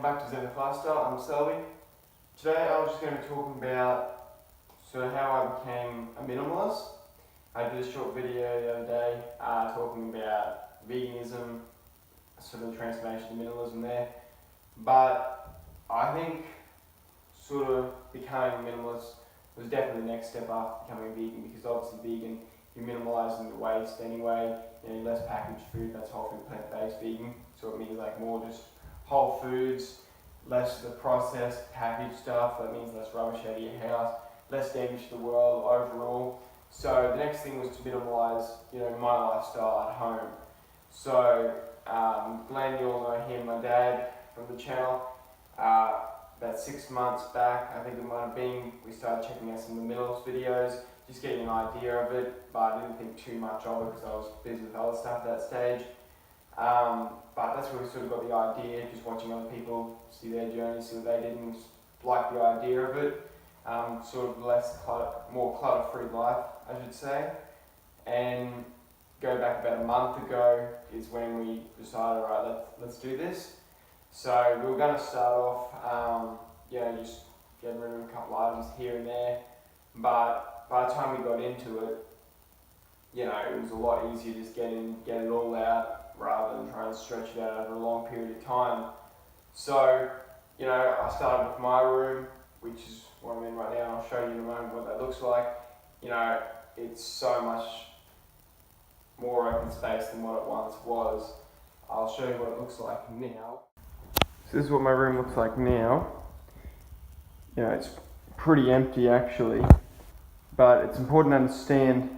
back to Zen Lifestyle. I'm Selby. Today I was just going to be talking about sort of how I became a minimalist. I did a short video the other day talking about veganism, sort of the transformation to minimalism there. But I think sort of becoming a minimalist was definitely the next step after becoming a vegan, because obviously vegan, you're minimalising the waste anyway, less packaged food, that's whole food plant-based vegan, so it means like more just whole foods, less of the processed packaged stuff, that means less rubbish out of your house, less damage to the world overall. So the next thing was to minimalise, my lifestyle at home. So Glenn, you all know him, my dad from the channel. About 6 months back, I think it might have been, we started checking out some of the Minimalism videos, just getting an idea of it, but I didn't think too much of it because I was busy with other stuff at that stage. But that's where we sort of got the idea, just watching other people, see their journey, see what they did, and like the idea of it. Sort of less clutter, more clutter-free life, I should say. And go back about a month ago is when we decided, alright, let's do this. So we were going to start off, just getting rid of a couple items here and there, but by the time we got into it, it was a lot easier just get it all out rather than trying to stretch it out over a long period of time. So, I started with my room, which is what I'm in right now, and I'll show you in a moment what that looks like. It's so much more open space than what it once was. I'll show you what it looks like now. So this is what my room looks like now. It's pretty empty actually, but it's important to understand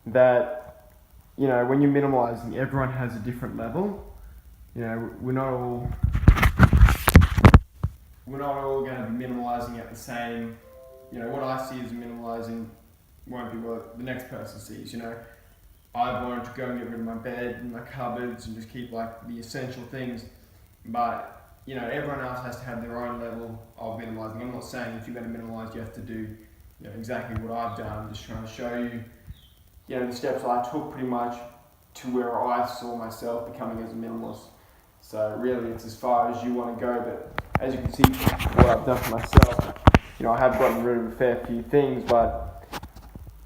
that, when you're minimalising, everyone has a different level. We're not all going to be minimalising at the same, what I see as minimalising won't be what the next person sees, I wanted to go and get rid of my bed and my cupboards and just keep like the essential things, but everyone else has to have their own level of minimalising. I'm not saying if you're going to minimalise you have to do exactly what I've done. I'm just trying to show you the steps I took pretty much to where I saw myself becoming as a minimalist. So really it's as far as you want to go, but as you can see what I've done for myself, I have gotten rid of a fair few things, but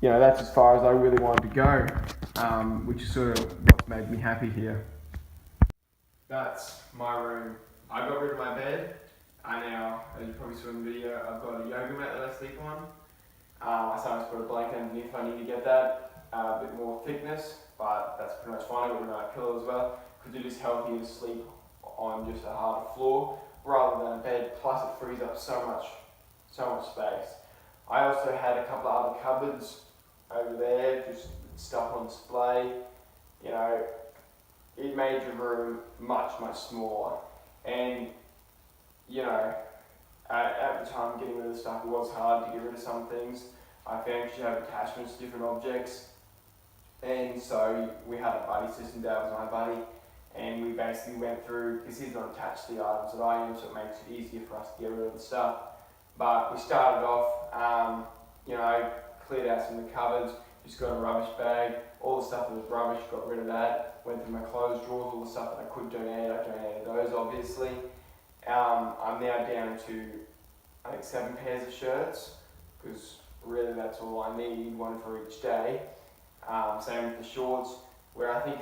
that's as far as I really wanted to go, which is sort of what's made me happy here. That's my room. I got rid of my bed. I now, as you probably saw in the video, I've got a yoga mat that I sleep on. I sometimes put a blanket underneath if I need to get that, a bit more thickness, but that's pretty much fine. I've got a nice pillow as well, because it is healthier to sleep on just a harder floor rather than a bed, plus it frees up so much space. I also had a couple of other cupboards over there, just stuff on display. It made your room much smaller. And, at the time getting rid of stuff, it was hard to get rid of some things. I found you have attachments to different objects. And so we had a buddy system, Dad was my buddy, and we basically went through, because he's not attached to the items that I am, so it makes it easier for us to get rid of the stuff. But we started off, cleared out some of the cupboards, just got a rubbish bag, all the stuff that was rubbish, got rid of that, went through my clothes drawers, all the stuff that I could donate, I donated those obviously. I'm now down to, I think, 7 pairs of shirts, because really that's all I need, one for each day. Same with the shorts, where I think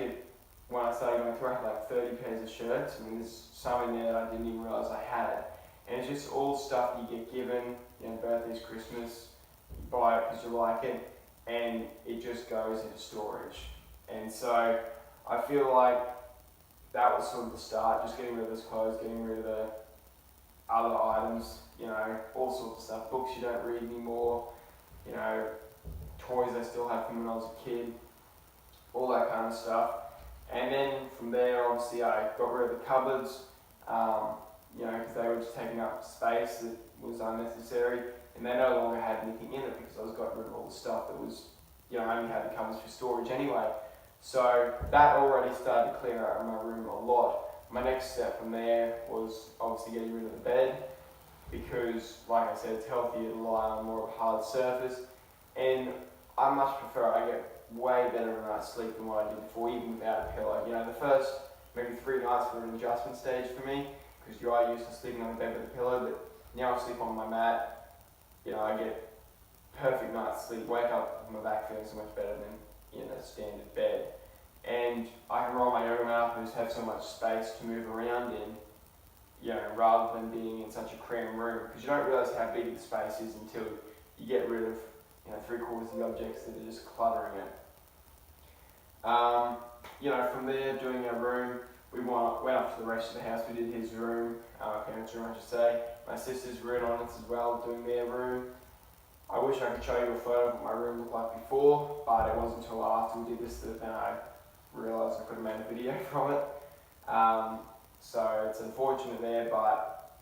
when I started going through, I had like 30 pairs of shirts. There's some in there that I didn't even realise I had. And it's just all stuff you get given, birthdays, Christmas, you buy it because you like it, and it just goes into storage. And so I feel like that was sort of the start, just getting rid of those clothes, getting rid of the other items, all sorts of stuff, books you don't read anymore, toys I still have from when I was a kid, all that kind of stuff. And then from there, obviously, I got rid of the cupboards, because they were just taking up space that was unnecessary, and they no longer had anything in it because I was got rid of all the stuff that was, I only had the cupboards for storage anyway. So that already started to clear out my room a lot. My next step from there was obviously getting rid of the bed, because, like I said, it's healthier to lie on more of a hard surface, and I much prefer, I get way better of a night's sleep than what I did before, even without a pillow. The first maybe 3 nights were an adjustment stage for me, because you are used to sleeping on the bed with a pillow, but now I sleep on my mat, you know, I get perfect night's sleep, wake up with my back feeling so much better than in a standard bed. And I can roll my own up and just have so much space to move around in, you know, rather than being in such a cramped room, because you don't realise how big the space is until you get rid of, you know, 3/4 of the objects that are just cluttering it. You know, from there, doing our room, we went up to the rest of the house. We did his room, my parents' room I should say. My sisters were in on it as well, doing their room. I wish I could show you a photo of what my room looked like before, but it wasn't until after we did this that then I realised I could have made a video from it. So it's unfortunate there, but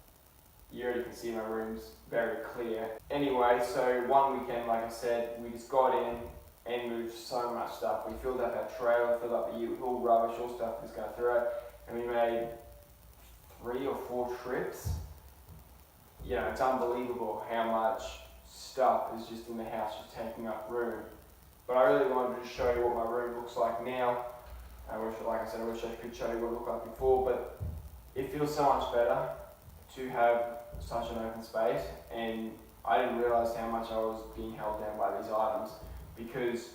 you already can see my room's very clear. Anyway, so one weekend, like I said, we just got in and moved so much stuff. We filled up our trailer, filled up the ute with all rubbish, all stuff we was going to throw, and we made 3 or 4 trips. You know, it's unbelievable how much stuff is just in the house, just taking up room. But I really wanted to show you what my room looks like now. Like I said, I wish I could show you what it looked like before, but it feels so much better to have such an open space, and I didn't realise how much I was being held down by these items, because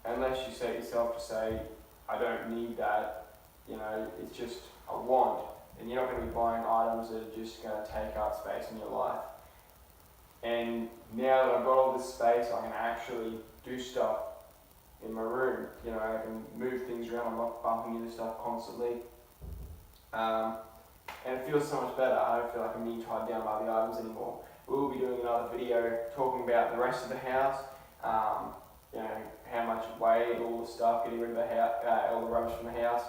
unless you set yourself to say, I don't need that, you know, it's just a want, and you're not going to be buying items that are just going to take up space in your life. And now that I've got all this space, I can actually do stuff in my room. You know, I can move things around, I'm not bumping into stuff constantly. And it feels so much better. I don't feel like I'm being tied down by the items anymore. We'll be doing another video talking about the rest of the house, you know, how much it weighed, all the stuff, getting rid of the house, all the rubbish from the house,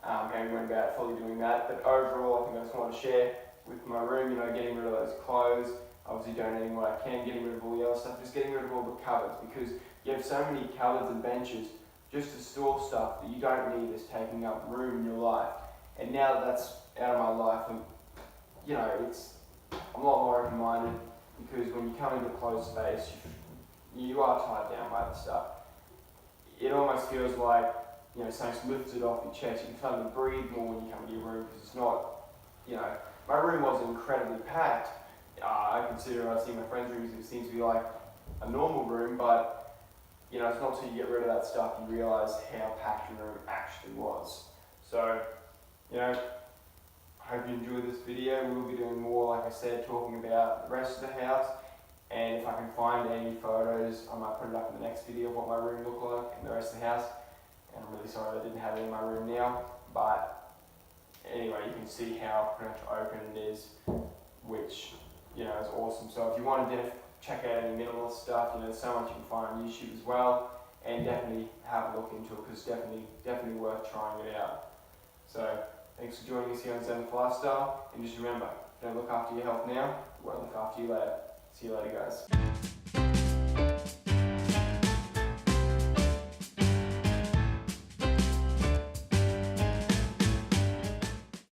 how we went about fully doing that. But overall, I think I just want to share with my room, you know, getting rid of those clothes, obviously donating what I can, getting rid of all the other stuff, just getting rid of all the cupboards, because you have so many cupboards and benches just to store stuff that you don't need that's taking up room in your life. And now that that's out of my life, and you know, I'm a lot more open-minded, because when you come into a closed space, you are tied down by the stuff. It almost feels like, you know, something's lifted off your chest. You can suddenly breathe more when you come into your room, because it's not, you know, my room wasn't incredibly packed. I consider, when I see my friends' rooms, it seems to be like a normal room, but you know, it's not until you get rid of that stuff you realise how packed your room actually was. So, you know, I hope you enjoyed this video. We'll be doing more, like I said, talking about the rest of the house, and if I can find any photos, I might put it up in the next video of what my room looked like in the rest of the house. And I'm really sorry I didn't have it in my room now, but anyway, you can see how pretty much open it is, which, you know, is awesome. So if you want to check out any minimalist stuff, you know, there's so much you can find on YouTube as well, and definitely have a look into it, because it's definitely worth trying it out. So thanks for joining us here on Zen Lifestyle, and just remember, if you don't look after your health now, you won't look after you later. See you later, guys.